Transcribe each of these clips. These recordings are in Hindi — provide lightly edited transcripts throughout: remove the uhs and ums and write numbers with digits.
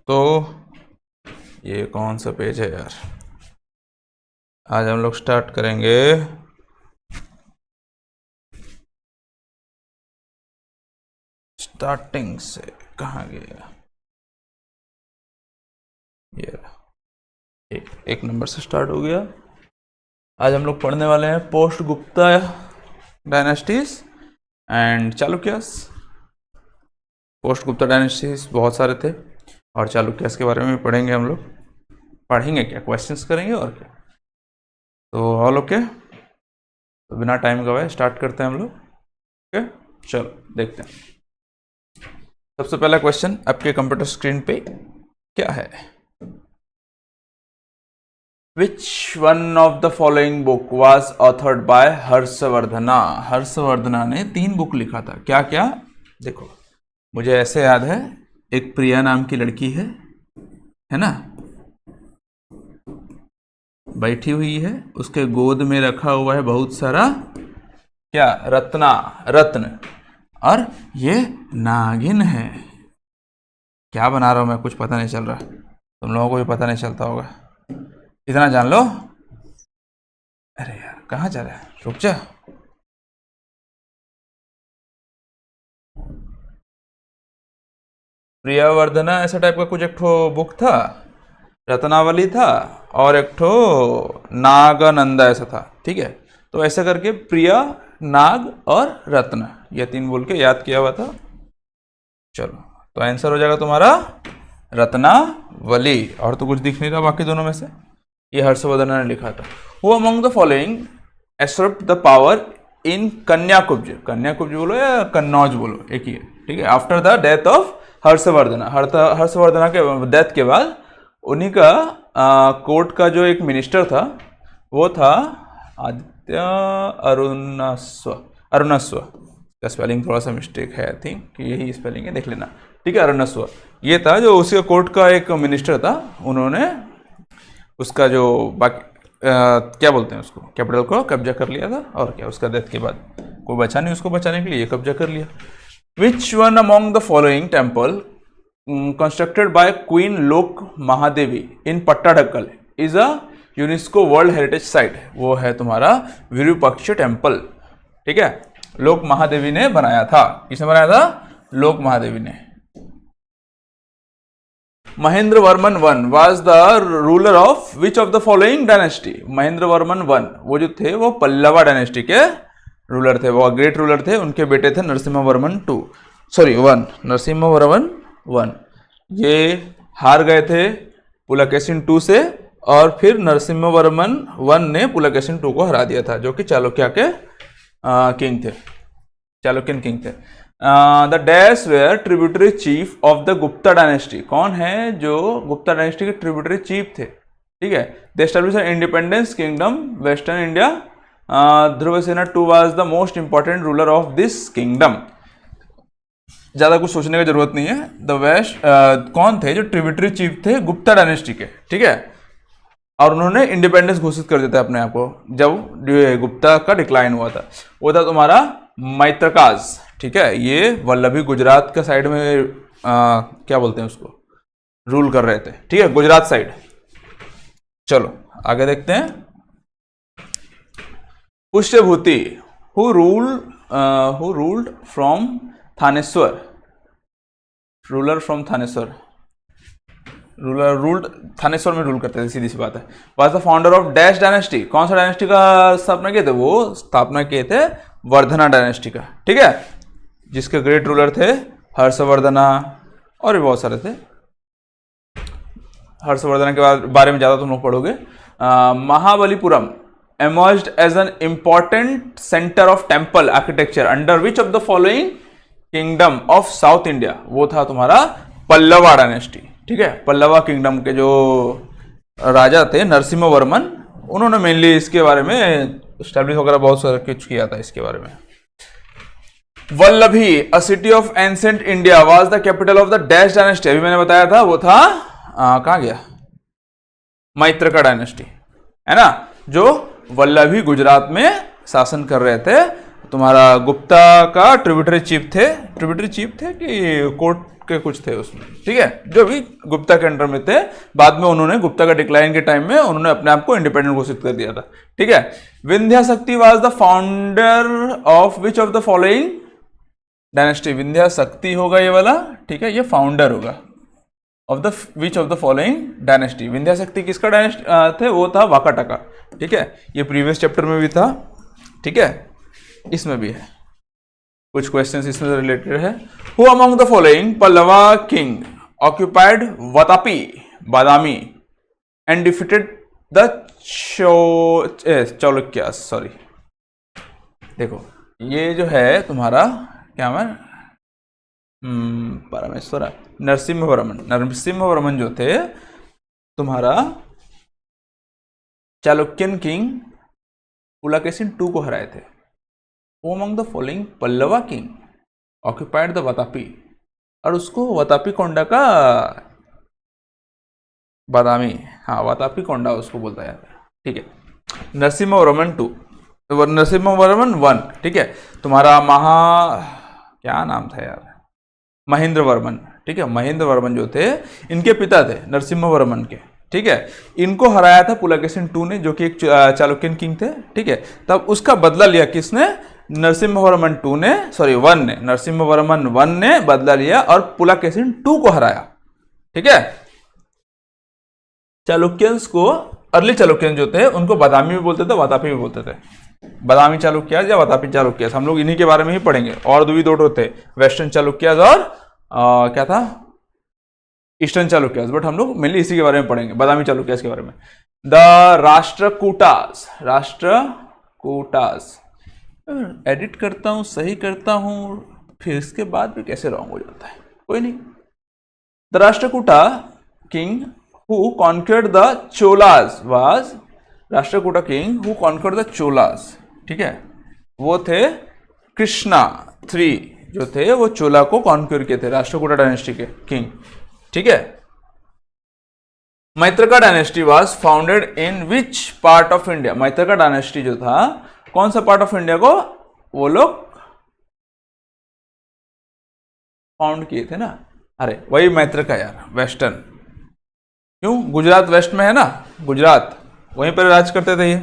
तो ये कौन सा पेज है यार? आज हम लोग स्टार्ट करेंगे स्टार्टिंग से। कहाँ गया ये? एक नंबर से स्टार्ट हो गया। आज हम लोग पढ़ने वाले हैं post Gupta dynasties and Chalukyas. Post Gupta dynasties बहुत सारे थे और चालुक्यास के बारे में पढ़ेंगे हम लोग। पढ़ेंगे क्या, क्वेश्चंस करेंगे और क्या। तो ऑल ओके, तो बिना टाइम गवाए स्टार्ट करते हैं हम लोग। ओके चलो देखते हैं। सबसे पहला क्वेश्चन आपके कंप्यूटर स्क्रीन पे क्या है? Which one of the following book was authored by Harshavardhana? Harshavardhana ने 3 बुक लिखा था। क्या क्या देखो, मुझे ऐसे याद है, एक प्रिया नाम की लड़की है ना, बैठी हुई है, उसके गोद में रखा हुआ है बहुत सारा क्या, रत्न, और ये नागिन है। क्या बना रहा हूं मैं, कुछ पता नहीं चल रहा, तुम लोगों को भी पता नहीं चलता होगा, इतना जान लो। अरे यार कहाँ जा रहा है, रुक जा। प्रियावर्धना ऐसा टाइप का कुछ एक ठो बुक था, रत्नावली था, और एक ठो नागानंदा ऐसा था। ठीक है, तो ऐसा करके प्रिया, नाग और रत्न, ये 3 बोल के याद किया हुआ था। चलो तो आंसर हो जाएगा तुम्हारा रत्नावली, और तो कुछ दिख नहीं रहा बाकी दोनों में से। ये हर्षवर्धन ने लिखा था। Who among the following usurped the power in Kanyakubj? Kanyakubj बोलो या कन्नौज बोलो, एक ही है। ठीक है, after the death of Harshvardhana, Harshvardhana के डेथ के बाद उन्हीं का कोर्ट का जो एक मिनिस्टर था वो था आदित्य अरुणस्व का स्पेलिंग थोड़ा सा मिस्टेक है, आई थिंक कि यही स्पेलिंग है, देख लेना। ठीक है, अरुणस्व ये था जो उसके कोर्ट का एक मिनिस्टर था। उन्होंने उसका जो बाकी क्या बोलते हैं उसको, कैपिटल को कब्जा कर लिया था, और क्या उसका डेथ के बाद कोई बचा नहीं उसको बचाने के लिए, कब्जा कर लिया। Which one among the following temple constructed by queen Lok Mahadevi in Pattadakal is a UNESCO world heritage site? वो है तुम्हारा विरूपाक्ष टेम्पल। ठीक है, लोक महादेवी ने बनाया था। किसने बनाया था? लोक महादेवी ने। Mahendra Varman one was the ruler of which of the following dynasty? Mahendra Varman one वो जो थे वो पल्लवा डायनेस्टी के रूलर थे, वो ग्रेट रूलर थे। उनके बेटे थे नरसिम्हा वर्मन वन, नरसिम्हा वर्मन वन। ये हार गए थे पुलकेशिन 2 से, और फिर नरसिम्हा वर्मन वन ने पुलकेशिन 2 को हरा दिया था, जो कि चालुक्य के किंग थे, चालुक्यन किंग थे। The dash were tributary chief of the Gupta dynasty? कौन है जो गुप्ता डायनेस्टी के ट्रिब्यूटरी चीफ थे? ठीक है, the establish independence kingdom western India. Dhruvasena 2 was the most important ruler of this kingdom. ज्यादा कुछ सोचने की जरूरत नहीं है। द वेस्ट कौन थे जो ट्रिब्यूटरी चीफ थे गुप्ता डायनेस्टी के? ठीक है, और उन्होंने इंडिपेंडेंस घोषित कर दिया था अपने आप को जब गुप्ता का डिक्लाइन हुआ था। वो था तुम्हारा मैत्रकाज। ठीक है, ये वल्लभी गुजरात का साइड में क्या बोलते हैं उसको, रूल कर रहे थे। ठीक है, गुजरात साइड। चलो आगे देखते हैं। Pushyabhuti who ruled from Thaneshwar, ruler from Thaneshwar, ruled Thaneshwar में रूल करते थे, सीधी सी बात है। Was the founder of dash dynasty? कौन सा डायनेस्टी का स्थापना किए थे? वो स्थापना किए थे वर्धना डायनेस्टी का। ठीक है, जिसके ग्रेट रूलर थे हर्षवर्धना, और भी बहुत सारे थे। हर्षवर्धना के बारे में ज्यादा तुम लोग पढ़ोगे। Mahabalipuram emerged as an important center of temple architecture under which of the following kingdom of South India? वो था तुम्हारा पल्लवा डायनेस्टी। ठीक है, पल्लवा किंगडम के जो राजा थे नरसिम्हा वर्मन, उन्होंने मेनली इसके बारे में स्टैब्लिश वगैरह बहुत सारा कुछ किया था इसके बारे में। वल्लभी अ city of ancient India was the capital of the dash dynasty? अभी मैंने बताया था, वो था कहाँ गया, मैत्रका डायनेस्टी है ना, जो वल्लभी गुजरात में शासन कर रहे थे तुम्हारा गुप्ता का ट्रिब्यूटरी चीफ थे कि कोर्ट के कुछ थे उसमें, ठीक है, जो भी गुप्ता के अंडर में थे। बाद में उन्होंने गुप्ता का डिक्लाइन के टाइम में उन्होंने अपने आप को इंडिपेंडेंट घोषित कर दिया था, ठीक है। विंध्या शक्ति was the founder of which of the following dynasty. Vindhya शक्ति होगा ये वाला, ठीक है, ये फाउंडर होगा of the which of the following dynasty. Vindhya शक्ति किसका डायनेस्टी थे, वो था वाकाटा का, ठीक है। ये प्रीवियस चैप्टर में भी था, ठीक है, इसमें भी है, कुछ क्वेश्चंस इसमें से रिलेटेड है। Who among the following Pallava king occupied Vatapi Badami and defeated the Chalukyas. Sorry, देखो ये जो है तुम्हारा क्या है, परमेश्वर नरसिम्हवर्मन जो थे तुम्हारा चालुक्यन किंग पुलाकेशिन II को हराए थे। वो among the following Pallava king occupied the Vatapi, और उसको वतापी कोंडा का बादामी, हाँ वतापी कोंडा उसको बोलता जाता है, ठीक है। नरसिम्हवर्मन II, नरसिम्हवर्मन I, ठीक है, तुम्हारा क्या नाम था यार, महेंद्रवर्मन, ठीक है। महेंद्रवर्मन जो थे इनके पिता थे नरसिम्हवर्मन के, ठीक है। इनको हराया था पुलाकेशिन II ने, जो कि एक चालुक्यन किंग थे, ठीक है। तब उसका बदला लिया किसने, नरसिम्हवर्मन II ने, सॉरी I ने, नरसिम्हवर्मन I ने बदला लिया और पुलाकेशिन II को हराया, ठीक है। चालुक्यंस को, अर्ली चालुक्यन जो थे उनको बादामी भी बोलते थे, वातापी भी बोलते थे। बादामी चालुक्यास या वातापी चालुक्यास, हम लोग इन्हीं के बारे में ही पढ़ेंगे। और दो थे, वेस्टर्न चालुक्यास और क्या था, ईस्टर्न चालुक्यास, बट हम लोग मेनली इसी के बारे में पढ़ेंगे, बादामी चालुक्यास के बारे में। द राष्ट्रकूटास, एडिट करता हूं, सही करता हूं, फिर इसके बाद भी कैसे रॉन्ग हो जाता है, कोई नहीं। The Rashtrakuta king who conquered the Cholas was, Rashtrakuta king who conquered the Cholas, ठीक है, वो थे कृष्णा III जो थे, वो चोला को कॉन्क्वर किए थे, राष्ट्रकूटा डायनेस्टी के किंग, ठीक है। Maitraka dynasty was founded in which part of India. Maitraka dynasty जो था कौन सा पार्ट ऑफ इंडिया को वो लोग फाउंड किए थे ना, अरे वही मैत्रका यार, वेस्टर्न, क्यों, गुजरात वेस्ट में है ना, गुजरात, वहीं पर राज करते थे ये।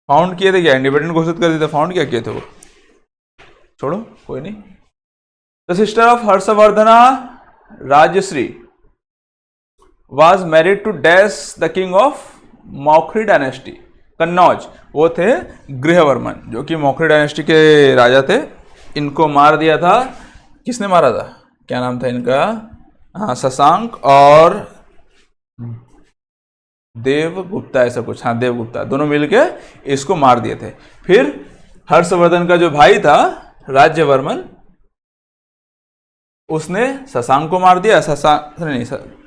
फाउंड किए थे क्या, इंडिपेंडेंट घोषित कर दिए थे, फाउंड क्या किए थे वो, छोड़ो कोई नहीं। The sister of Harshavardhana Rajshri was married to dash the king of Maukhari dynasty, Kannauj, वो थे गृहवर्मन, जो कि मौखरी डायनेस्टी के राजा थे। इनको मार दिया था, किसने मारा था, क्या नाम था इनका, हाँ शशांक और देवगुप्ता, ऐसा कुछ, हाँ देवगुप्ता, दोनों मिलके इसको मार दिए थे। फिर हर्षवर्धन का जो भाई था राज्यवर्मन, उसने शशांक को मार दिया,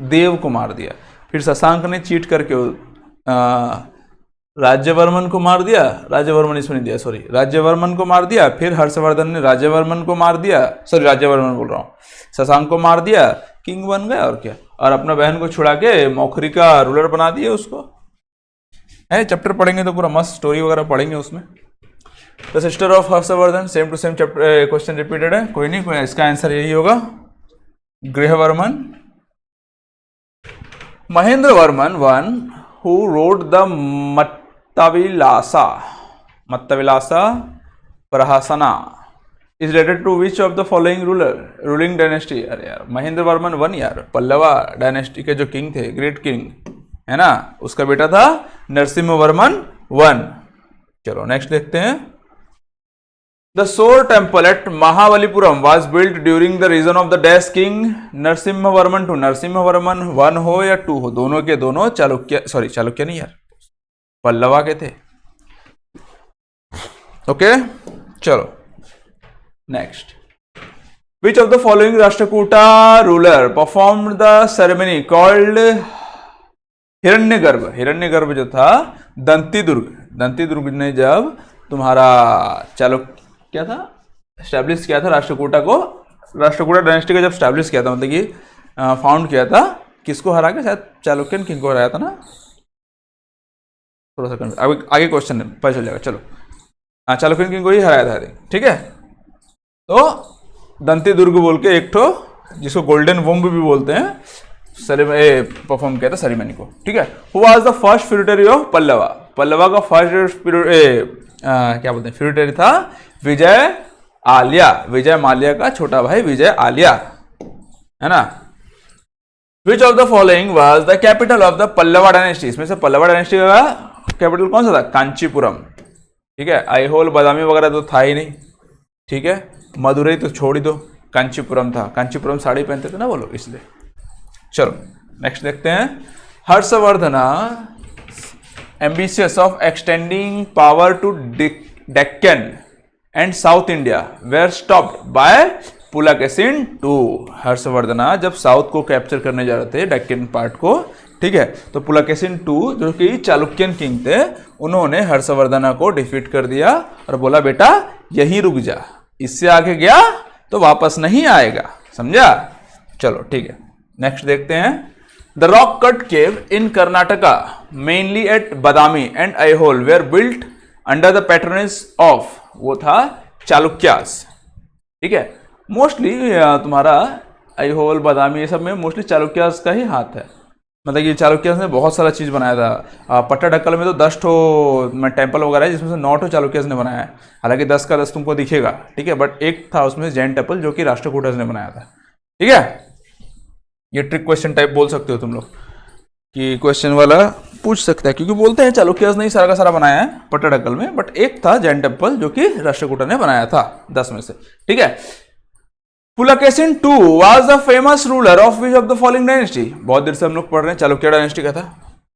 देव को मार दिया। फिर शशांक ने चीट करके राज्यवर्मन को मार दिया, राज्यवर्मन इसमें नहीं दिया, सॉरी, राज्यवर्मन को मार दिया। फिर हर्षवर्धन ने राज्यवर्मन को मार दिया, सॉरी राज्यवर्मन बोल रहा हूँ, शशांक को मार दिया, किंग बन गया और क्या, और अपना बहन को छुड़ा के मौखरी का रूलर बना दिया उसको। है चैप्टर पढ़ेंगे तो पूरा मस्त स्टोरी वगैरह पढ़ेंगे उसमें। The sister of Harshavardhan, same to same chapter, question repeated है, कोई नहीं, इसका आंसर यही होगा, गृहवर्मन। Mahendravarman I who wrote the Mattavilasa Prahasana is related to which of the following ruling dynasty। अरे यार महेंद्रवर्मन I यार, पल्लवा डायनेस्टी के जो किंग थे, ग्रेट किंग है ना, उसका बेटा था नरसिम्हवर्मन I। चलो नेक्स्ट देखते हैं। The Sore Temple at Mahabalipuram was built during the reign of the Dash King नरसिम्हवर्मन II। नरसिम्हवर्मन I हो या II हो, दोनों के दोनों चालुक्य, सॉरी चालुक्य नहीं यार, पल्लवा के थे। ओके चलो next. Which of the following Rashtrakuta ruler performed the ceremony called हिरण्यगर्भ। हिरण्यगर्भ जो था दंतीदुर्ग ने जब तुम्हारा चालुक्य क्या था स्टैब्लिश किया था राष्ट्रकूटा को, राष्ट्रकूटा डायनेस्टी को जब स्टैब्लिश किया था, मतलब कि फाउंड किया था, किसको हरा के, शायद चालुक्यन किंग को हराया था ना, थोड़ा सा आगे क्वेश्चन पता चल जाएगा। चलो हाँ, चालुक्यन किंग को ही हराया था, ठीक है। तो दंती दुर्ग बोल के एक ठो, जिसको गोल्डन वुम्ब भी बोलते हैं, परफॉर्म किया था सेरेमनी को, ठीक है। Who was the first feudatory of Pallava? Pallava का फर्स्ट क्या बोलते हैं फ्यूटरी था विजय आलिया, विजय माल्या का छोटा भाई विजय आलिया, है ना। विच of the following was the capital of the Pallava dynasty? इसमें से पल्लवा डायनेस्टी का कैपिटल कौन सा था? कांचीपुरम, ठीक है। आईहोल बादामी वगैरह तो था ही नहीं, ठीक है। मदुरई तो छोड़ ही दो, कांचीपुरम था। कांचीपुरम साड़ी पहनते थे ना वो लोग, इसलिए। चलो नेक्स्ट देखते हैं। Harshavardhana ambitious of extending power to Deccan and south India were stopped by Pulakeshin II। Harshavardhana जब साउथ को कैप्चर करने जा रहे थे, डेक्कन पार्ट को, ठीक है, तो पुलकेशिन II जो कि चालुक्यन किंग थे, उन्होंने हर्षवर्धना को डिफीट कर दिया और बोला बेटा यहीं रुक जा, इससे आगे गया तो वापस नहीं आएगा, समझा। चलो ठीक है, नेक्स्ट देखते हैं। The rock cut cave in Karnataka mainly at Badami and Aihole were built under the patronage of, वो था चालुक्यास, ठीक है। मोस्टली तुम्हारा आईहोल बादामी ये सब में मोस्टली चालुक्यास का ही हाथ है, मतलब कि चालुक्यास ने बहुत सारा चीज़ बनाया था। पट्टाडक्कल में तो 10 ठो टेम्पल वगैरह है, जिसमें से 9 ठो चालुक्यास ने बनाया है, हालांकि 10 का 10 तुमको दिखेगा, ठीक है, बट एक था उसमें जैन टेम्पल जो कि राष्ट्रकूटस ने बनाया था, ठीक है। ये ट्रिक क्वेश्चन टाइप बोल सकते हो तुम लोग, कि क्वेश्चन वाला पूछ सकता है, क्योंकि बोलते हैं चालुक्यास ने ही सारा का सारा बनाया है पट्टाडक्कल में, बट एक था जैन टेम्पल जो कि राष्ट्रकूट ने बनाया था 10 में से, ठीक है। Pulakeshin II was the famous ruler of which of the following dynasty? बहुत देर से हम लोग पढ़ रहे हैं, चालुक्य डायनेस्टी का था,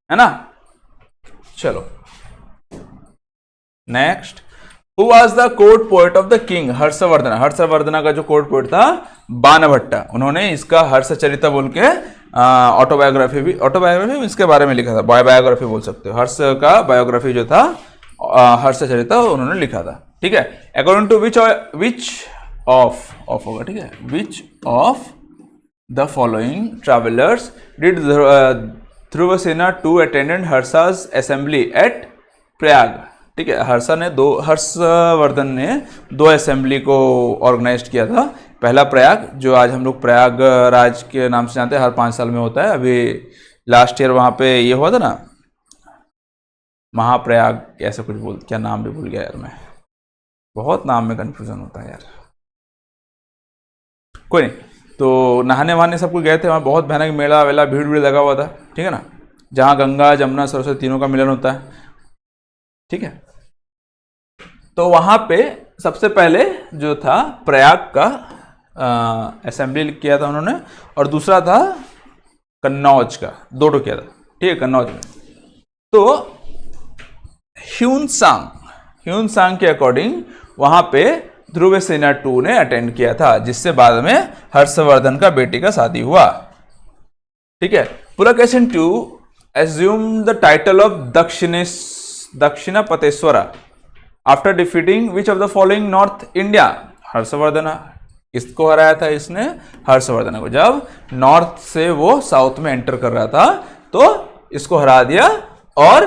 है ना। चलो next. Who was the court poet of the king? Harshavardhana. Harshavardhana का जो कोर्ट पोएट था बाणभट्टा, उन्होंने इसका हर्षचरिता बोल के ऑटोबायोग्राफी इसके बारे में लिखा था, बायोग्राफी बोल सकते हो। हर्ष का बायोग्राफी जो था हर्षचरिता उन्होंने लिखा था, ठीक है। अकॉर्डिंग टू विच ऑफ होगा, ठीक है। Which of the following travellers did Dhruvasena II attended Harsha's assembly at Prayag, ठीक है। हर्षवर्धन ने 2 असेंबली को ऑर्गेनाइज किया था। पहला प्रयाग, जो आज हम लोग प्रयागराज के नाम से जानते हैं, हर 5 साल में होता है। अभी लास्ट ईयर वहाँ पे ये हुआ था ना, महाप्रयाग ऐसा कुछ क्या नाम भी भूल गया यार मैं, बहुत नाम में कन्फ्यूजन होता है यार, कोई नहीं। तो नहाने वहाने सब कुछ गए थे, वहाँ बहुत भयानक मेला वेला भीड़ लगा हुआ था, ठीक है ना, जहाँ गंगा जमुना सरस्वती तीनों का मिलन होता है, ठीक है। तो वहाँ पे सबसे पहले जो था प्रयाग का असेंबली किया था उन्होंने, और दूसरा था कन्नौज का, 2 ठो किया था, ठीक है, कन्नौज में। तो ह्यूनसांग के अकॉर्डिंग वहाँ पे ध्रुवसेना II ने अटेंड किया था, जिससे बाद में हर्षवर्धन का बेटी का शादी हुआ, ठीक है। Pulakeshin II assumed the title of Dakshinapatheshwara after defeating which of the following north India? Harshavardhana. किसको हराया था इसने? हर्षवर्धना को। जब नॉर्थ से वो साउथ में एंटर कर रहा था तो इसको हरा दिया और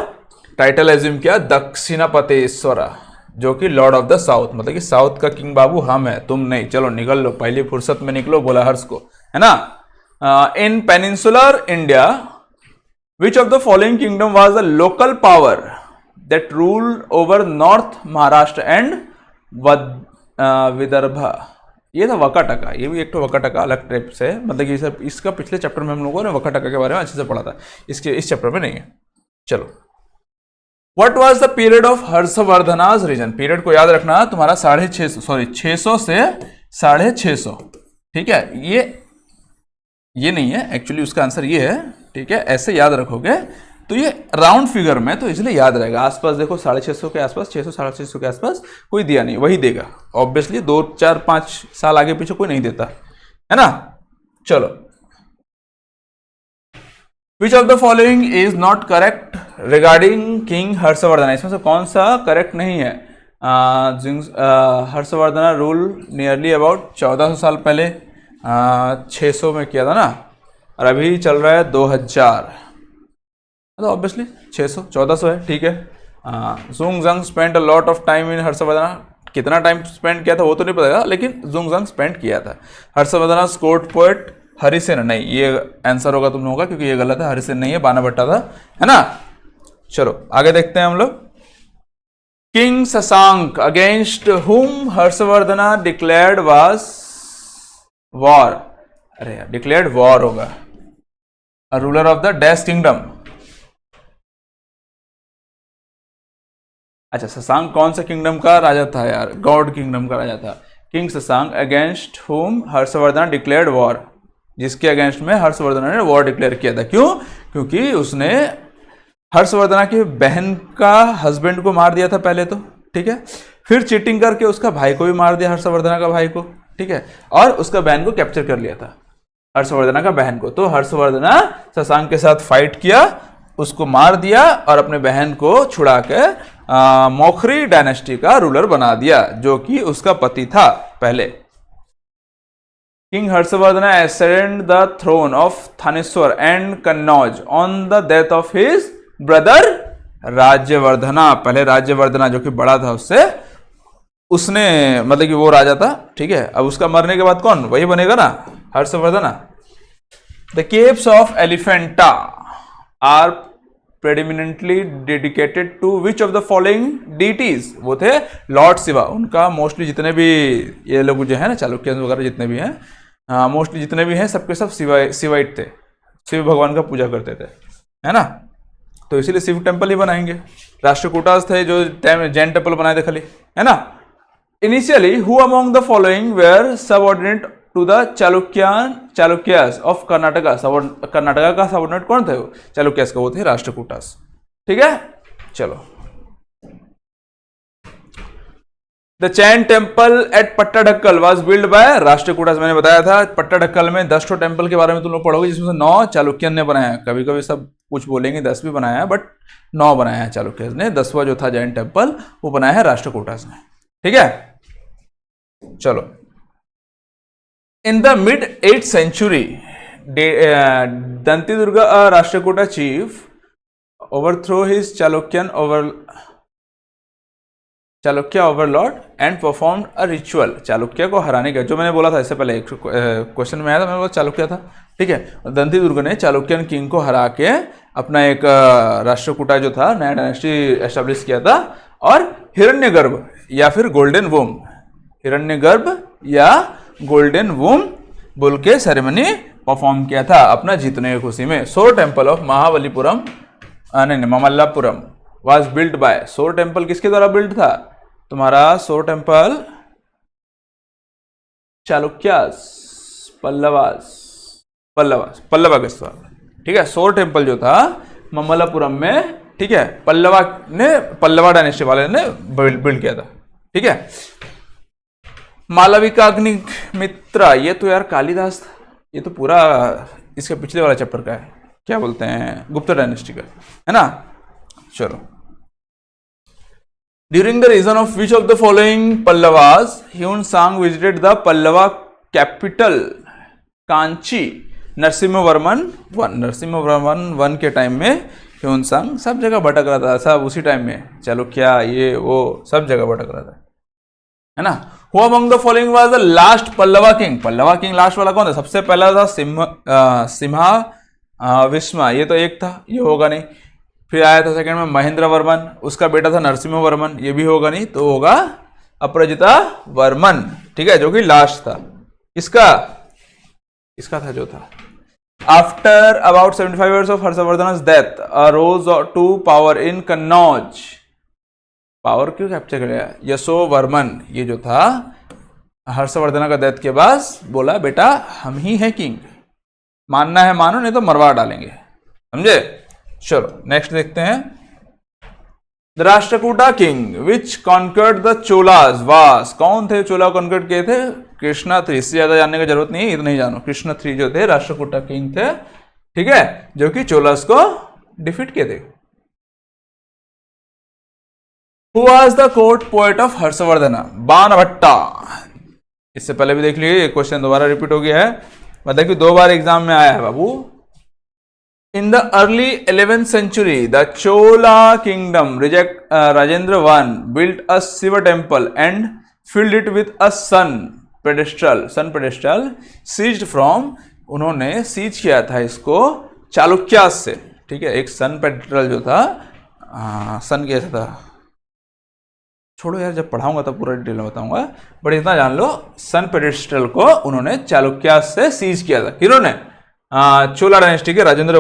टाइटल एज्यूम किया दक्षिणापतेश्वरा, जो कि लॉर्ड ऑफ द साउथ, मतलब कि साउथ का किंग बाबू हम है, तुम नहीं, चलो निकल लो, पहली फुर्सत में निकलो, बोला हर्ष को, है ना। In peninsular India which of the following kingdom was the local power that ruled over north Maharashtra and Vidarbha? ये था वकाटका, ये भी एक तो वकाटका अलग टाइप से, मतलब कि सर इसका पिछले चैप्टर में हम लोगों ने वकाटका के बारे में अच्छे से पढ़ा था, इस चैप्टर में नहीं है। चलो, What was the period of हर्षवर्धना's reign? Period को याद रखना तुम्हारा 600 से 650, ठीक है। ये नहीं है एक्चुअली, उसका आंसर ये है, ठीक है, ऐसे याद रखोगे तो ये राउंड फिगर में तो इसलिए याद रहेगा। आसपास देखो 650 के आसपास, 600 650 के आसपास कोई दिया नहीं, वही देगा ऑब्वियसली, 2 4 5 साल आगे पीछे कोई नहीं देता, है ना। चलो, विच of the following is not correct regarding king Harshvardhan? इसमें से कौन सा करेक्ट नहीं है? हर्षवर्धन रूल नियरली अबाउट 1400 साल पहले 600 में किया था ना, और अभी चल रहा है 2000, तो ऑब्वियसली 600 1400 है, ठीक है। Xuanzang spend a lot of time in Harshavardhana, कितना टाइम स्पेंड किया था वो तो नहीं पता, लेकिन ज़ुंगज़ंग स्पेंड किया था। हर्षवर्धना कोर्ट पोएट हरिसेन, नहीं ये आंसर होगा तुम लोगों का, क्योंकि ये गलत है, हरिसेन नहीं है, बाणाभट्टा था, है ना। चलो आगे देखते हैं हम लोग। किंग शशांक अगेंस्ट हुम हर्षवर्धना डिक्लेयर्ड वाज वॉर, अरे यार डिक्लेयर्ड वॉर होगा, ruler of the dash kingdom. अच्छा शशांक कौन सा किंगडम का राजा था यार, गॉड किंगडम का राजा था। किंग शशांक अगेंस्ट हुम हर्षवर्धन डिक्लेयर्ड वॉर, जिसके अगेंस्ट में हर्षवर्धन ने वॉर डिक्लेयर किया था। क्यों? क्योंकि उसने हर्षवर्धन की बहन का हस्बैंड को मार दिया था पहले तो, ठीक है, फिर चीटिंग करके उसका भाई को भी मार दिया, हर्षवर्धन का भाई को, ठीक है, और उसका बहन को कैप्चर कर लिया था, हर्षवर्धन का बहन को। तो हर्षवर्धन शशांक के साथ फाइट किया, उसको मार दिया और अपने बहन को छुड़ा के मौखरी डायनेस्टी का रूलर बना दिया, जो कि उसका पति था पहले। King Harshavardhan ascended the throne of Thaneshwar and Kannauj on the death of his brother Rajyavardhana. पहले राज्यवर्धना जो कि बड़ा था उससे, उसने मतलब कि वो राजा था, ठीक है। अब उसका मरने के बाद कौन, वही बनेगा ना, Harshavardhan. The caves of Elephanta are predominantly dedicated to which of the following deities, वो थे लॉर्ड शिवा। उनका मोस्टली जितने भी ये लोग जो है ना चालुक्य वगैरह जितने भी हैं, मोस्टली जितने भी हैं सबके सब शिवाइट थे, शिव भगवान का पूजा करते थे, है ना। तो इसीलिए शिव टेम्पल ही बनाएंगे। राष्ट्रकूटास थे जो जैन टेम्पल बनाए थे खाली, है ना। Initially who among the following were subordinate to the Chalukyas of Karnataka. Karnataka का सबऑर्डिनेट कौन थे? चालुक्यास का, वो थे राष्ट्रकूटास, ठीक है। चलो the Jain temple at Pattadakal was build by Rashtrakutas. मैंने बताया था पट्टाडक्कल में 10 ठो टेम्पल के बारे में तुम लोग पढ़ोगे, जिसमें से 9 चालुक्यन ने बनाया। कभी कभी सब कुछ बोलेंगे 10 भी बनाया है, बट 9 बनाया है चालुक्यस ने। 10वां जो था जैन टेम्पल वो बनाया है राष्ट्रकूटास ने, ठीक है। चलो in the mid 8th century Danti Durga Rashtrakuta chief overthrow his Chalukya Overlord and performed a ritual. Chalukya को हराने का, जो मैंने बोला था इससे पहले एक क्वेश्चन में आया था, मैंने बोला चालुक्य था, ठीक है। दंती दुर्ग ने चालुक्यन किंग को हरा के अपना एक राष्ट्रकूटा जो था नया डायनेस्टी एस्टेब्लिश किया था, और हिरण्यगर्भ या फिर गोल्डन वूम, हिरण्यगर्भ या गोल्डन वूम बोल के सेरेमनी परफॉर्म किया था अपना जीतने की खुशी में। सोर टेम्पल ऑफ महाबलीपुरम, नहीं ममल्लापुरम वाज बिल्ड बाय। सोर टेम्पल किसके द्वारा बिल्ड था? तुम्हारा सोर टेम्पल चालुक्यास, पल्लवा के द्वारा, ठीक है। सोर टेम्पल जो था ममल्लापुरम में, ठीक है, पल्लवा डायनेस्टी वाले ने बिल्ड किया था, ठीक है। मालविकाग्निमित्र, ये तो यार कालिदास था, ये तो पूरा इसके पिछले वाला चैप्टर का है, क्या बोलते हैं, गुप्त डायनेस्टी का, है ना। चलो during the reign of which of the following Pallavas Hiuen Tsang visited the Pallava capital Kanchi. Narasimhavarman one के टाइम में ह्यून सांग सब जगह भटक रहा था, सब उसी टाइम में, चलो क्या ये वो सब जगह भटक रहा था, है ना। Who among the following was the last Pallava king? Pallava king last वाला कौन था? सबसे पहला था सिम्हा विस्मा, ये तो एक था, ये होगा नहीं। फिर आया था सेकंड में महेंद्र वर्मन, उसका बेटा था नरसिम्हा वर्मन, ये भी होगा नहीं, तो होगा अपराजिता वर्मन, ठीक है, जो कि लास्ट था। इसका था जो था। After about 75 years of Harshavardhan death arose to power in Kannauj. Power क्यों कैप्चर कर लिया? यशोवर्मन, ये जो था हर्षवर्धन का डेथ के बाद बोला बेटा हम ही हैं किंग, मानना है मानो, नहीं तो मरवा डालेंगे, समझे। चलो नेक्स्ट देखते हैं। The Rashtrakuta king which conquered the Cholas was. कौन थे चोला कॉन्कर्ड किए थे? कृष्णा 3। इससे ज्यादा जानने की जरूरत नहीं है, इतना ही जानो। कृष्णा 3 जो थे राष्ट्रकूटा किंग थे, ठीक है, जो कि चोलास को डिफीट किए थे। Who was the court poet of Harshvardhan? बाणभट्टा। इससे पहले भी देख लीजिए, ये क्वेश्चन दोबारा रिपीट हो गया है, मतलब कि 2 बार एग्जाम में आया है बाबू। In the early 11th century, the Chola kingdom Rajendra I built a Shiva temple and filled it with a sun pedestal seized from, उन्होंने सीज किया था इसको चालुक्यास से, ठीक है। एक सन पेडेस्टल जो था, सन कैसा था, छोड़ो यार, जब पढ़ाऊंगा तब पूरा डिटेल में बताऊंगा, बट इतना जान लो, सन पेडेस्टल को उन्होंने चालुक्यास से सीज किया था, किन्होंने, चोला डायनेस्टी के राजेंद्र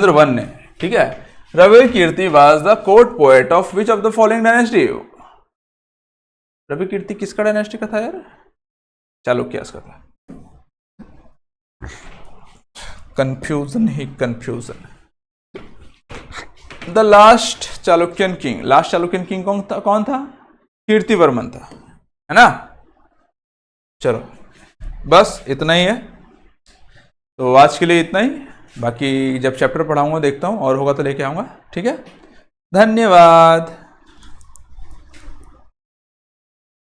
वन ने, ठीक है। Ravi Kirti was the court poet of which of the following dynasty? Ravi Kirti किसका डायनेस्टी का था यार? चालुक्यास का था। कंफ्यूजन ही confusion. The last Chalukyan king कौन था? कीर्तिवर्मन था, है ना। चलो बस इतना ही है, तो आज के लिए इतना ही। बाकी जब चैप्टर पढ़ाऊंगा देखता हूँ, और होगा तो लेके आऊंगा, ठीक है। धन्यवाद।